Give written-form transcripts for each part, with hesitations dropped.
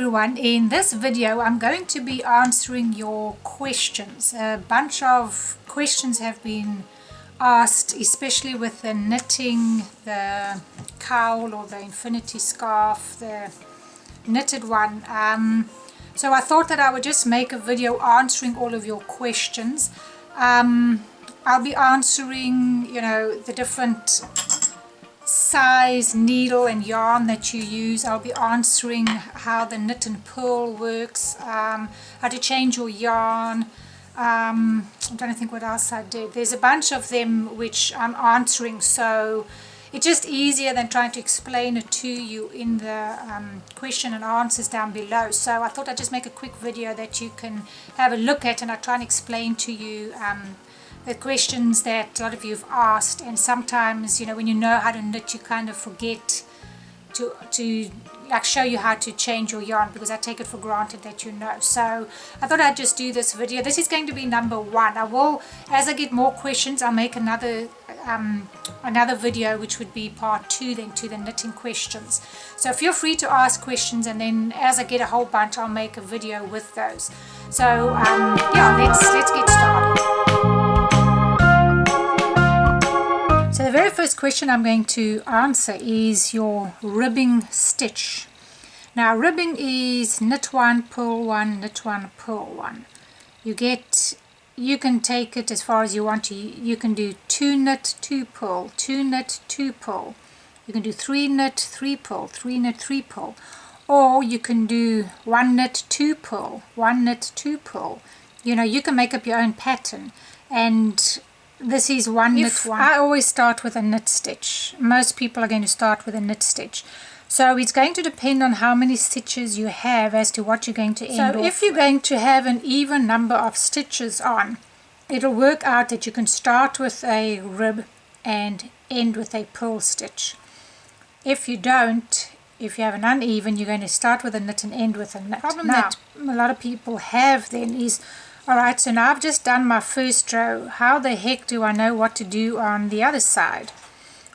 everyone. In this video I'm going to be answering your questions. A bunch of questions have been asked, especially with the knitting, the cowl or the infinity scarf, the knitted one. So I thought that I would just make a video answering all of your questions. I'll be answering, the different size needle and yarn that you use. I'll be answering how the knit and purl works, how to change your yarn. I'm trying to think what else I did. There's a bunch of them which I'm answering, so it's just easier than trying to explain it to you in the question and answers down below. So I thought I'd just make a quick video that you can have a look at, and I'll try and explain to you the questions that a lot of you have asked. And sometimes, when you know how to knit, you kind of forget to like show you how to change your yarn, because I take it for granted that you know. So I thought I'd just do this video. This is going to be number 1. I will, as I get more questions, I'll make another video which would be part 2 then to the knitting questions. So feel free to ask questions, and then as I get a whole bunch I'll make a video with those. So yeah, let's get started. So the very first question I'm going to answer is your ribbing stitch. Now ribbing is knit 1, purl 1, knit 1, purl 1. You can take it as far as you want to. You can do 2 knit, 2 purl, 2 knit, 2 purl. You can do 3 knit, 3 purl, 3 knit, 3 purl. Or you can do 1 knit, 2 purl, 1 knit, 2 purl. You can make up your own pattern. And this is 1 knit 1. I always start with a knit stitch. Most people are going to start with a knit stitch. So it's going to depend on how many stitches you have as to what you're going to end off. So if you're going to have an even number of stitches on, it'll work out that you can start with a rib and end with a purl stitch. If you don't, if you have an uneven, you're going to start with a knit and end with a knit. The problem that a lot of people have then is, alright, so now I've just done my first row. How the heck do I know what to do on the other side?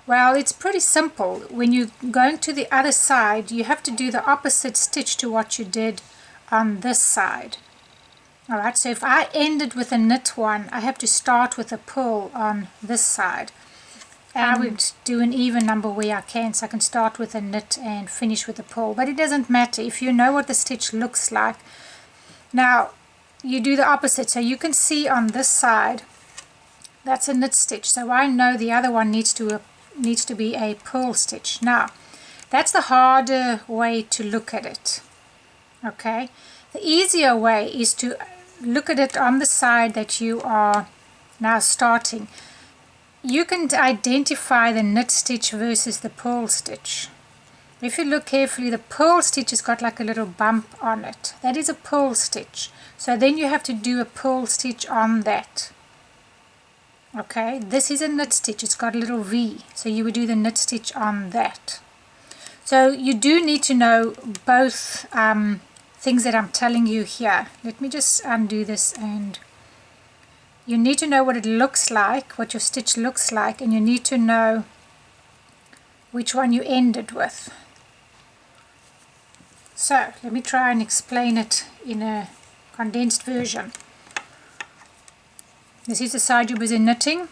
Well, it's pretty simple. When you're going to the other side, you have to do the opposite stitch to what you did on this side. Alright, so if I ended with a knit 1, I have to start with a purl on this side. And I would do an even number where I can, so I can start with a knit and finish with a purl. But it doesn't matter if you know what the stitch looks like. Now, you do the opposite, so you can see on this side that's a knit stitch, so I know the other one needs to be a purl stitch. Now that's the harder way to look at it. Okay, the easier way is to look at it on the side that you are now starting. You can identify the knit stitch versus the purl stitch. If you look carefully, the purl stitch has got like a little bump on it. That is a purl stitch. So then you have to do a purl stitch on that. Okay, this is a knit stitch. It's got a little V. So you would do the knit stitch on that. So you do need to know both things that I'm telling you here. Let me just undo this, and you need to know what it looks like, what your stitch looks like, and you need to know which one you ended with. So let me try and explain it in a condensed version. This is the side you're busy knitting,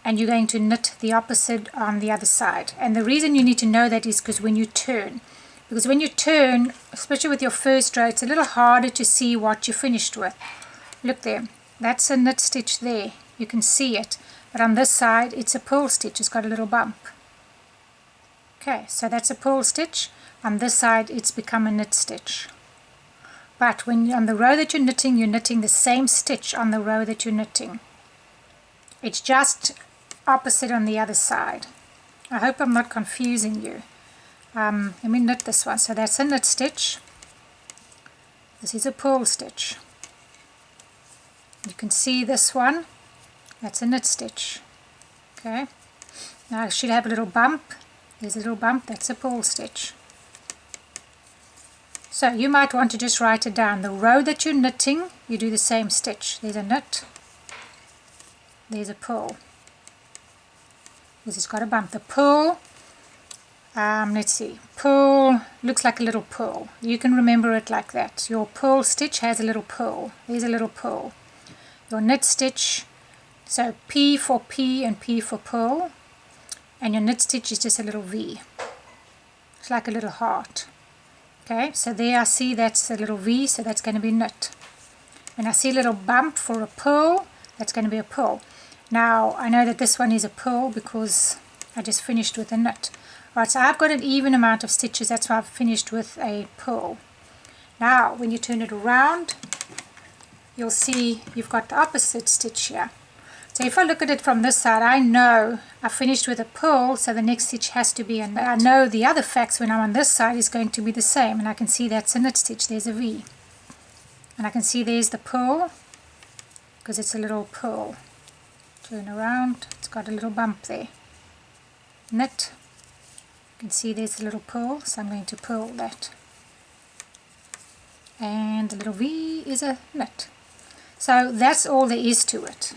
and you're going to knit the opposite on the other side. And the reason you need to know that is because when you turn, especially with your first row, it's a little harder to see what you finished with. Look there, that's a knit stitch there, you can see it, but on this side it's a purl stitch. It's got a little bump. Okay, so that's a purl stitch. On this side it's become a knit stitch. But when on the row that you're knitting the same stitch on the row that you're knitting. It's just opposite on the other side. I hope I'm not confusing you. Let me knit this one. So that's a knit stitch. This is a purl stitch. You can see this one. That's a knit stitch. Okay. Now I should have a little bump. There's a little bump. That's a purl stitch. So you might want to just write it down. The row that you're knitting, you do the same stitch. There's a knit, there's a purl. This has got a bump. The purl let's see, purl looks like a little purl. You can remember it like that. Your purl stitch has a little purl. There's a little purl. Your knit stitch, so P for P and P for purl, and your knit stitch is just a little V. It's like a little heart. Okay, so there I see that's a little V, so that's going to be knit. When I see a little bump for a purl, that's going to be a purl. Now I know that this one is a purl because I just finished with a knit. Right, so I've got an even amount of stitches, that's why I've finished with a purl. Now when you turn it around, you'll see you've got the opposite stitch here. So if I look at it from this side, I know I finished with a purl, so the next stitch has to be a knit. I know the other facts when I'm on this side is going to be the same, and I can see that's a knit stitch, there's a V. And I can see there's the purl, because it's a little purl. Turn around, it's got a little bump there. Knit. You can see there's a little purl, so I'm going to purl that. And the little V is a knit. So that's all there is to it.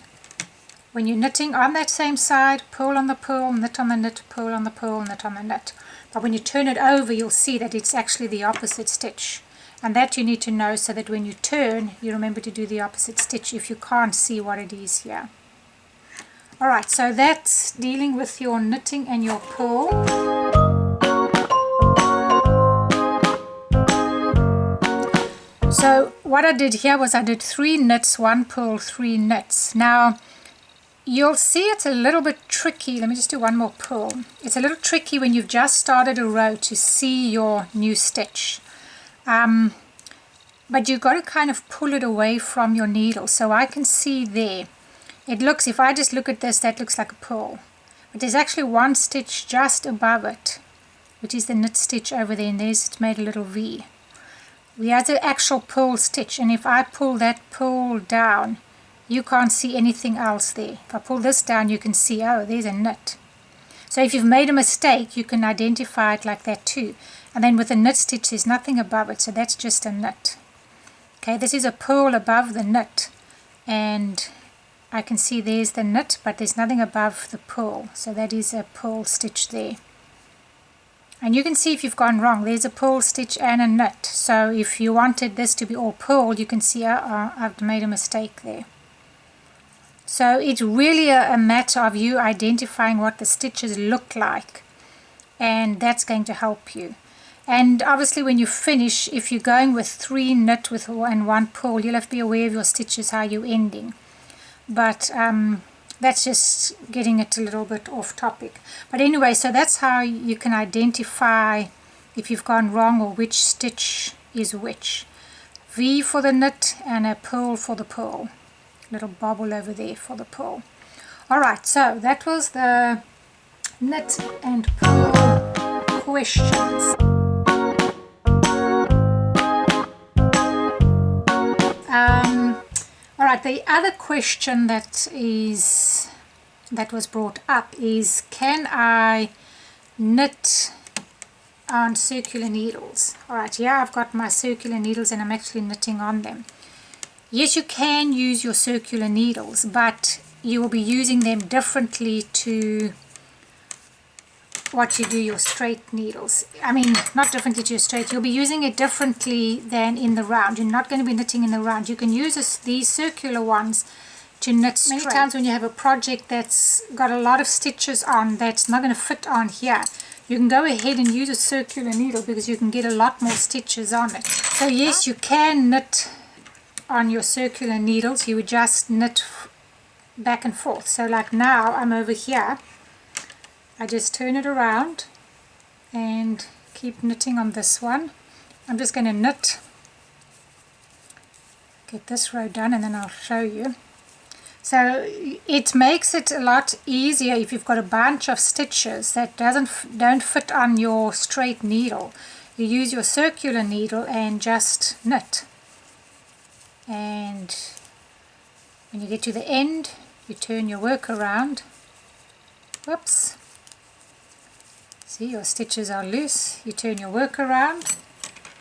When you're knitting on that same side, purl on the purl, knit on the knit, purl on the purl, knit on the knit. But when you turn it over, you'll see that it's actually the opposite stitch. And that you need to know so that when you turn, you remember to do the opposite stitch if you can't see what it is here. Alright, so that's dealing with your knitting and your purl. So what I did here was I did 3 knits, 1 purl, 3 knits. Now you'll see it's a little bit tricky. Let me just do one more purl. It's a little tricky when you've just started a row to see your new stitch. But you've got to kind of pull it away from your needle. So I can see there. It looks, if I just look at this, that looks like a purl. But there's actually one stitch just above it, which is the knit stitch over there, and there's it's made a little V. We have the actual purl stitch, and if I pull that purl down, you can't see anything else there. If I pull this down, you can see, oh, there's a knit. So if you've made a mistake, you can identify it like that too. And then with a knit stitch, there's nothing above it, so that's just a knit. Okay, this is a purl above the knit, and I can see there's the knit, but there's nothing above the purl, so that is a purl stitch there. And you can see if you've gone wrong, there's a purl stitch and a knit. So if you wanted this to be all purl, you can see, I've made a mistake there. So it's really a matter of you identifying what the stitches look like, and that's going to help you. And obviously when you finish, if you're going with 3 knit and 1 purl, you'll have to be aware of your stitches, how you're ending. But that's just getting it a little bit off topic. But anyway, so that's how you can identify if you've gone wrong or which stitch is which. V for the knit and a purl for the purl. Little bobble over there for the purl. Alright, so that was the knit and purl questions. Alright, the other question that was brought up is, can I knit on circular needles? Alright, here I've got my circular needles and I'm actually knitting on them. Yes, you can use your circular needles, but you will be using them differently to what you do your straight needles. I mean, not differently to your straight. You'll be using it differently than in the round. You're not going to be knitting in the round. You can use these circular ones to knit straight. Many times when you have a project that's got a lot of stitches on that's not going to fit on here, you can go ahead and use a circular needle because you can get a lot more stitches on it. So yes, you can knit on your circular needles. You would just knit back and forth. So like now I'm over here, I just turn it around and keep knitting on this one. I'm just going to knit, get this row done, and then I'll show you. So it makes it a lot easier if you've got a bunch of stitches that don't fit on your straight needle. You use your circular needle and just knit. And when you get to the end, you turn your work around. Whoops. See, your stitches are loose. You turn your work around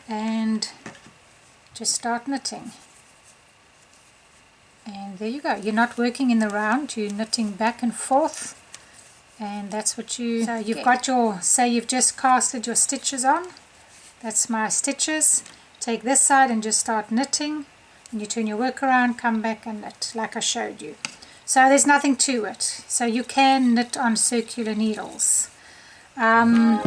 and just start knitting. And there you go. You're not working in the round, you're knitting back and forth and that's what so you've got your, say you've just casted your stitches on. That's my stitches. Take this side and just start knitting, and you turn your work around, come back and knit like I showed you. So there's nothing to it, so you can knit on circular needles. Alright,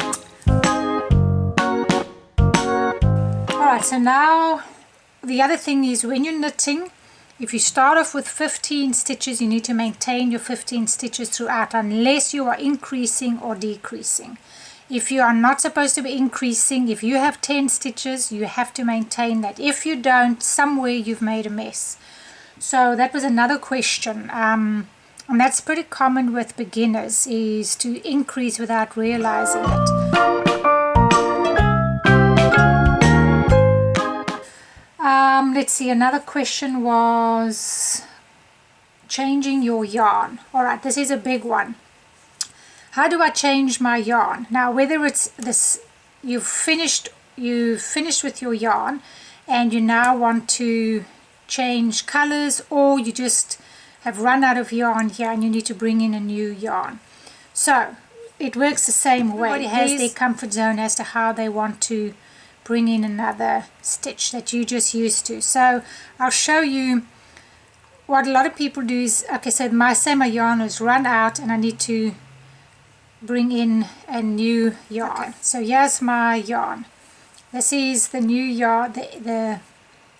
so now the other thing is, when you're knitting, if you start off with 15 stitches, you need to maintain your 15 stitches throughout, unless you are increasing or decreasing. If you are not supposed to be increasing, if you have 10 stitches, you have to maintain that. If you don't, somewhere you've made a mess. So that was another question, and that's pretty common with beginners, is to increase without realizing it. Let's see, another question was changing your yarn. Alright, this is a big one. How do I change my yarn? Now, whether it's this, you've finished with your yarn and you now want to change colors, or you just have run out of yarn here and you need to bring in a new yarn. So it works the same way. Everybody has their comfort zone as to how they want to bring in another stitch that you just used to. So I'll show you what a lot of people do is, okay, so my yarn is run out and I need to bring in a new yarn. Okay. So here's my yarn. This is the new yarn, the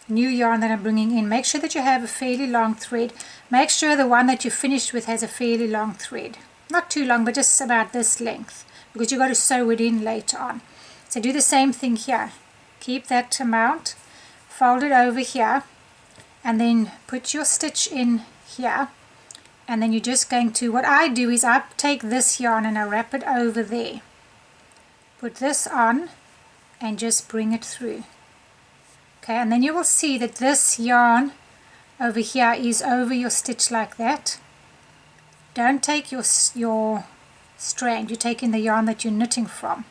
new yarn that I'm bringing in. Make sure that you have a fairly long thread. Make sure the one that you finished with has a fairly long thread. Not too long, but just about this length, because you've got to sew it in later on. So do the same thing here. Keep that amount, fold it over here, and then put your stitch in here. And then you're just going to, what I do is I take this yarn and I wrap it over there. Put this on and just bring it through. Okay, and then you will see that this yarn over here is over your stitch like that. Don't take your strand, you're taking the yarn that you're knitting from,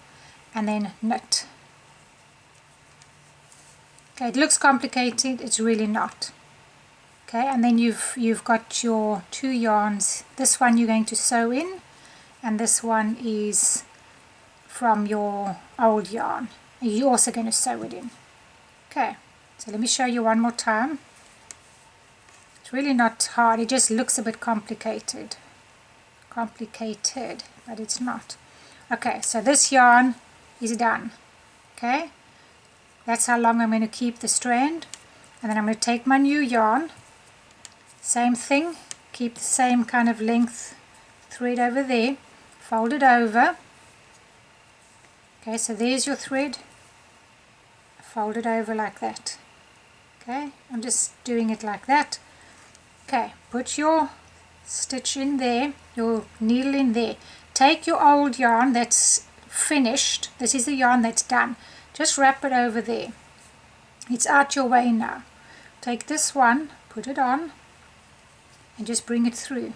and then knit. Okay, it looks complicated, it's really not. Okay, and then you've got your two yarns. This one you're going to sew in, and this one is from your old yarn. And you're also going to sew it in. Okay, so let me show you one more time. It's really not hard, it just looks a bit complicated. But it's not. Okay, so this yarn is done. Okay, that's how long I'm going to keep the strand. And then I'm going to take my new yarn. Same thing, keep the same kind of length thread over there, fold it over. Okay, so there's your thread, fold it over like that. Okay, I'm just doing it like that. Okay, put your stitch in there, your needle in there. Take your old yarn that's finished, this is the yarn that's done, just wrap it over there. It's out your way now. Take this one, put it on, and just bring it through,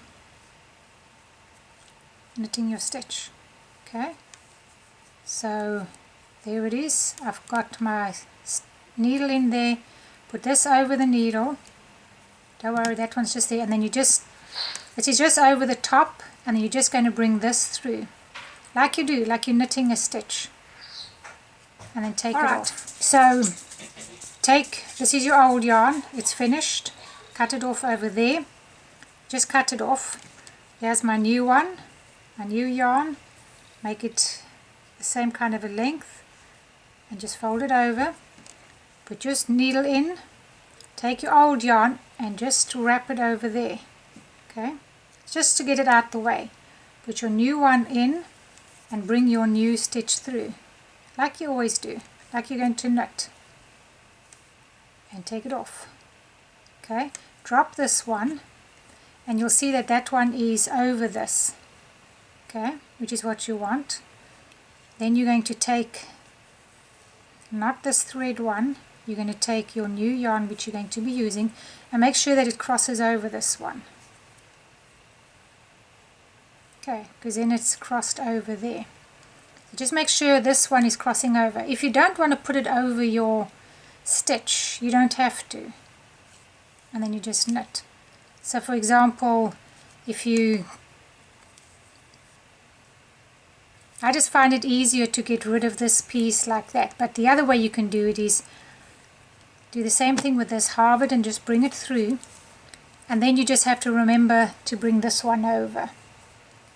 knitting your stitch. Okay, so there it is. I've got my needle in there, put this over the needle, don't worry, that one's just there, and then you just, this is just over the top, and then you're just going to bring this through like you do, like you're knitting a stitch, and then take it off. So take, this is your old yarn, it's finished, cut it off over there. Just cut it off. Here's my new one, my new yarn. Make it the same kind of a length and just fold it over. Put your needle in. Take your old yarn and just wrap it over there. Okay, just to get it out the way. Put your new one in and bring your new stitch through, like you always do, like you're going to knit. And take it off. Okay, drop this one. And you'll see that that one is over this, okay, which is what you want. Then you're going to take, not this thread one, you're going to take your new yarn which you're going to be using, and make sure that it crosses over this one. Okay, because then it's crossed over there. So just make sure this one is crossing over. If you don't want to put it over your stitch, you don't have to. And then you just knit. So for example, if you I just find it easier to get rid of this piece like that. But the other way you can do it is do the same thing with this, halve it and just bring it through, and then you just have to remember to bring this one over.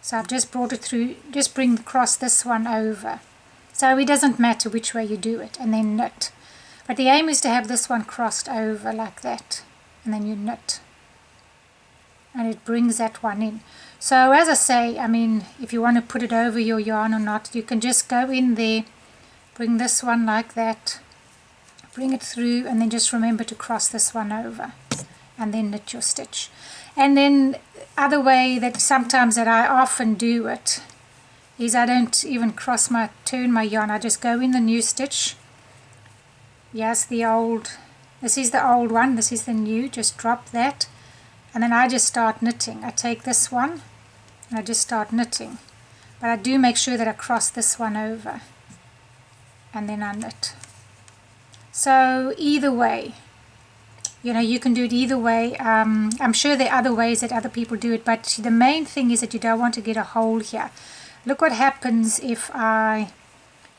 So I've just brought it through, just bring across this one over. So it doesn't matter which way you do it, and then knit. But the aim is to have this one crossed over like that, and then you knit. And it brings that one in. So as I say, I mean, if you want to put it over your yarn or not, you can just go in there, bring this one like that, bring it through, and then just remember to cross this one over, and then knit your stitch. And then other way that sometimes that I often do it is I don't even turn my yarn. I just go in the new stitch. Yes, this is the old one, this is the new, just drop that, and then I just start knitting. I take this one and I just start knitting, but I do make sure that I cross this one over, and then I knit. So either way, you know, you can do it either way. I'm sure there are other ways that other people do it, but the main thing is that you don't want to get a hole here. Look what happens if I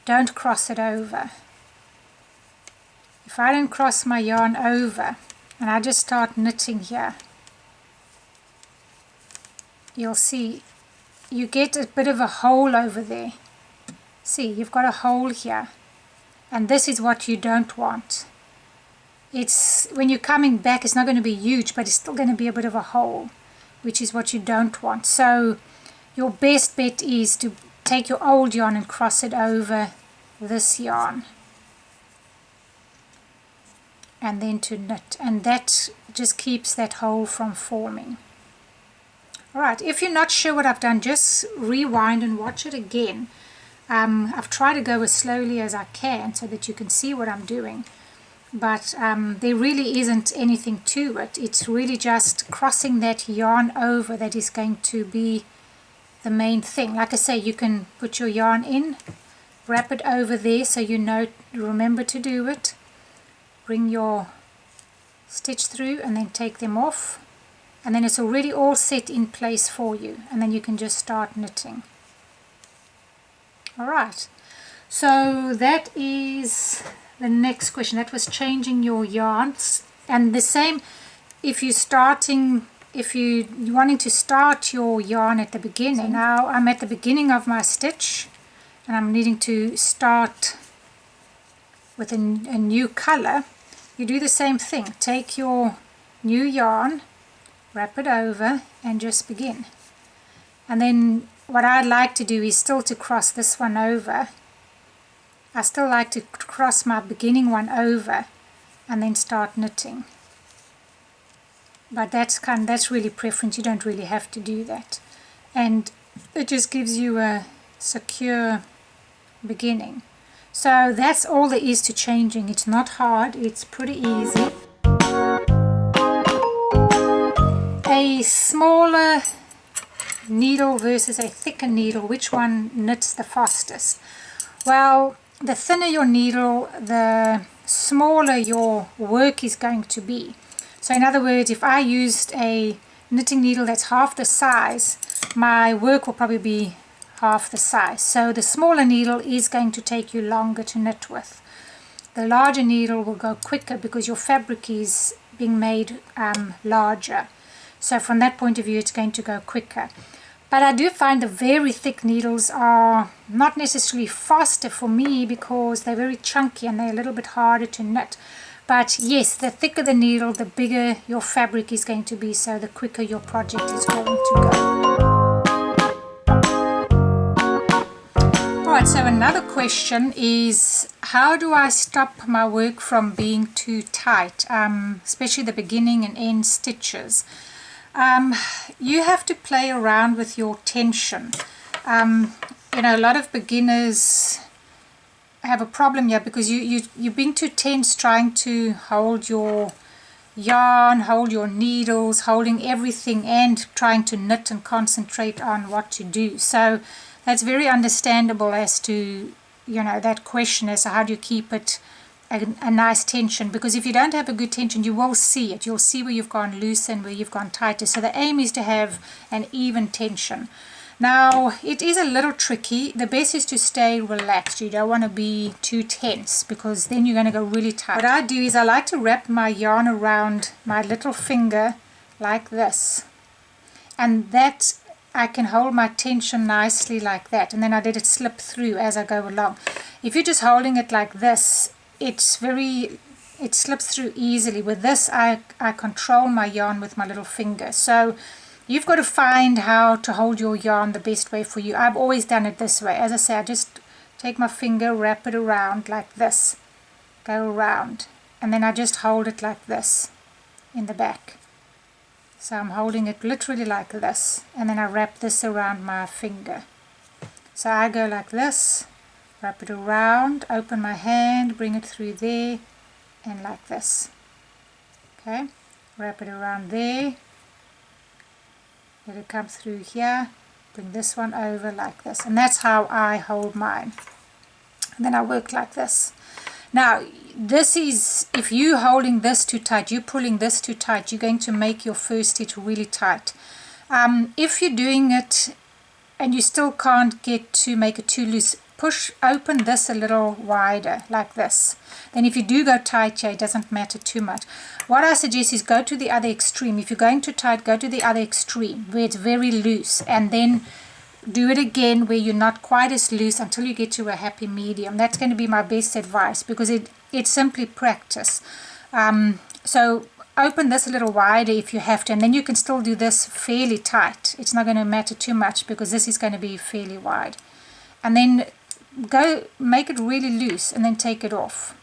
don't cross it over. If I don't cross my yarn over and I just start knitting here, you'll see you get a bit of a hole over there. See, you've got a hole here, and this is what you don't want. It's when you're coming back, it's not going to be huge, but it's still going to be a bit of a hole, which is what you don't want. So your best bet is to take your old yarn and cross it over this yarn, and then to knit, and that just keeps that hole from forming. Alright, if you're not sure what I've done, just rewind and watch it again. I've tried to go as slowly as I can so that you can see what I'm doing, but there really isn't anything to it. It's really just crossing that yarn over that is going to be the main thing. Like I say, you can put your yarn in, wrap it over there so you know, remember to do it, bring your stitch through and then take them off, and then it's already all set in place for you, and then you can just start knitting. Alright, so that is the next question. That was changing your yarns, and the same if you're wanting to start your yarn at the beginning. So now I'm at the beginning of my stitch and I'm needing to start with a new color. You do the same thing. Take your new yarn, wrap it over, and just begin. And then what I'd like to do is still to cross this one over. I still like to cross my beginning one over and then start knitting. But that's really preference. You don't really have to do that. And it just gives you a secure beginning. So that's all there is to changing. It's not hard, it's pretty easy. A smaller needle versus a thicker needle, which one knits the fastest? Well, the thinner your needle, the smaller your work is going to be. So in other words, if I used a knitting needle that's half the size, my work will probably be half the size. So the smaller needle is going to take you longer to knit with. The larger needle will go quicker because your fabric is being made larger. So from that point of view, it's going to go quicker. But I do find the very thick needles are not necessarily faster for me because they're very chunky and they're a little bit harder to knit. But yes, the thicker the needle, the bigger your fabric is going to be, so the quicker your project is going to go. Alright, so another question is, how do I stop my work from being too tight, especially the beginning and end stitches? You have to play around with your tension. You know, a lot of beginners have a problem here because you're being too tense trying to hold your yarn, hold your needles, holding everything and trying to knit and concentrate on what to do. So that's very understandable as to, you know, that question as to how do you keep it a nice tension, because if you don't have a good tension you will see it. You'll see where you've gone loose and where you've gone tighter. So the aim is to have an even tension. Now it is a little tricky. The best is to stay relaxed. You don't want to be too tense because then you're going to go really tight. What I do is I like to wrap my yarn around my little finger like this, and that I can hold my tension nicely like that, and then I let it slip through as I go along. If you're just holding it like this, it slips through easily. With this I control my yarn with my little finger. So you've got to find how to hold your yarn the best way for you. I've always done it this way. As I say, I just take my finger, wrap it around like this, go around, and then I just hold it like this in the back. So I'm holding it literally like this, and then I wrap this around my finger. So I go like this, wrap it around, open my hand, bring it through there, and like this. Okay, wrap it around there, let it come through here, bring this one over like this, and that's how I hold mine. And then I work like this. Now this is, if you're holding this too tight, you're pulling this too tight, you're going to make your first stitch really tight. If you're doing it and you still can't get to make it too loose, open this a little wider like this. Then if you do go tight here, it doesn't matter too much. What I suggest is go to the other extreme. If you're going too tight, go to the other extreme where it's very loose, and then do it again where you're not quite as loose until you get to a happy medium. That's going to be my best advice, because it's simply practice. So open this a little wider if you have to, and then you can still do this fairly tight. It's not going to matter too much because this is going to be fairly wide. And then go make it really loose and then take it off.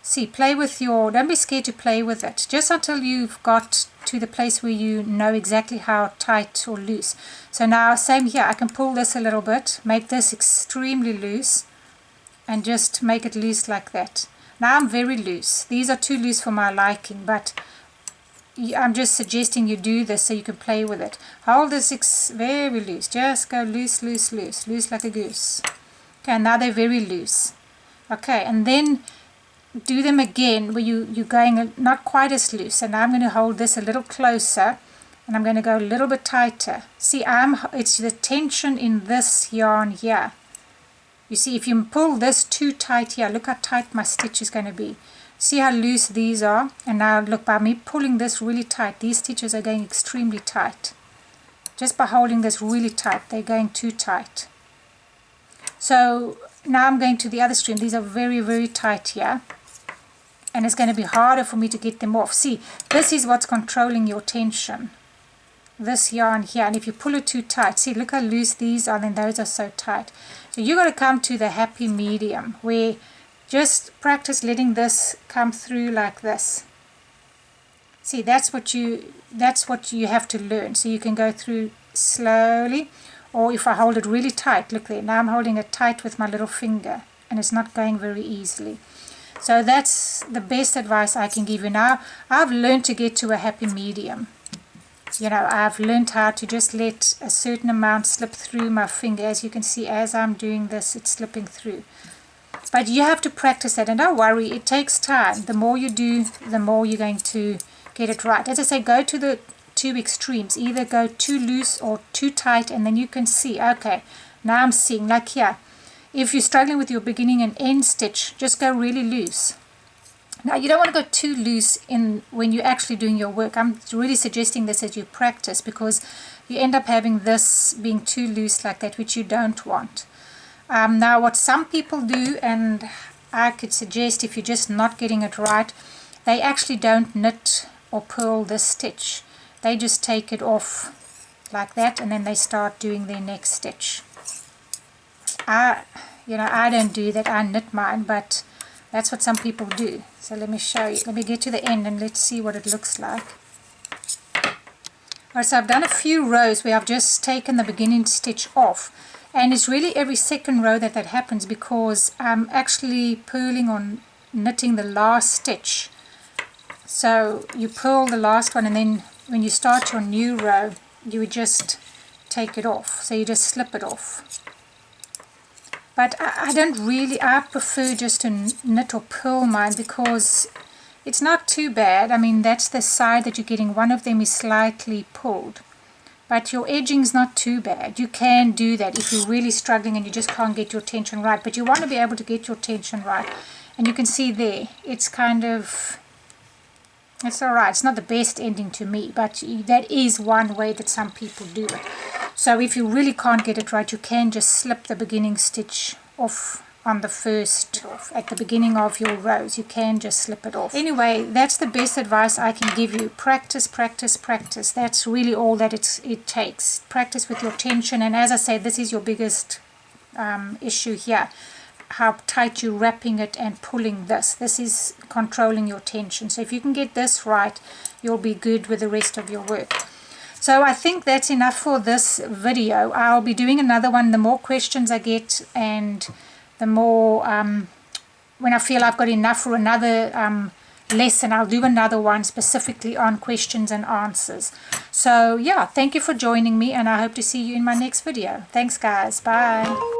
See, play with don't be scared to play with it, just until you've got to the place where you know exactly how tight or loose. So now same here, I can pull this a little bit, make this extremely loose, and just make it loose like that. Now I'm very loose. These are too loose for my liking, but I'm just suggesting you do this so you can play with it. Hold this very loose, just go loose, loose, loose, loose like a goose. Okay, now they're very loose. Okay, and then do them again where you're going not quite as loose. And now I'm going to hold this a little closer, and I'm going to go a little bit tighter. See, it's the tension in this yarn here. You see, if you pull this too tight here, look how tight my stitch is going to be. See how loose these are? And now look, by me pulling this really tight, these stitches are going extremely tight. Just by holding this really tight, they're going too tight. So now I'm going to the other stream. These are very, very tight here, and it's going to be harder for me to get them off. See, this is what's controlling your tension, this yarn here. And if you pull it too tight, see, look how loose these are, then those are so tight. So you've got to come to the happy medium where just practice letting this come through like this. See, that's what you have to learn. So you can go through slowly, or if I hold it really tight, look there, now I'm holding it tight with my little finger, and it's not going very easily. So that's the best advice I can give you. Now I've learned to get to a happy medium. You know, I've learned how to just let a certain amount slip through my finger. As you can see, as I'm doing this, it's slipping through. But you have to practice that, and don't worry, it takes time. The more you do, the more you're going to get it right. As I say, go to the two extremes. Either go too loose or too tight, and then you can see, okay, now I'm seeing, like here, if you're struggling with your beginning and end stitch, just go really loose. Now you don't want to go too loose when you're actually doing your work. I'm really suggesting this as you practice, because you end up having this being too loose like that, which you don't want. Now what some people do, and I could suggest if you're just not getting it right, they actually don't knit or purl this stitch. They just take it off like that, and then they start doing their next stitch. I don't do that. I knit mine, but that's what some people do. So let me show you. Let me get to the end and let's see what it looks like. Alright, so I've done a few rows where I've just taken the beginning stitch off, and it's really every second row that happens, because I'm actually purling or knitting the last stitch. So you purl the last one, and then when you start your new row, you would just take it off. So you just slip it off. But I prefer just to knit or purl mine, because it's not too bad. I mean, that's the side that you're getting. One of them is slightly pulled. but your edging's not too bad. You can do that if you're really struggling and you just can't get your tension right, but you want to be able to get your tension right. And you can see there, it's kind of, it's alright. It's not the best ending to me, but that is one way that some people do it. So if you really can't get it right, you can just slip the beginning stitch off on the first, at the beginning of your rows. You can just slip it off. Anyway, that's the best advice I can give you. Practice, practice, practice. That's really all that it takes. Practice with your tension, and as I say, this is your biggest issue here. How tight you're wrapping it and pulling this. This is controlling your tension. So if you can get this right, you'll be good with the rest of your work. So I think that's enough for this video. I'll be doing another one. The more questions I get and the more, when I feel I've got enough for another lesson, I'll do another one specifically on questions and answers. So yeah, thank you for joining me, and I hope to see you in my next video. Thanks guys. Bye.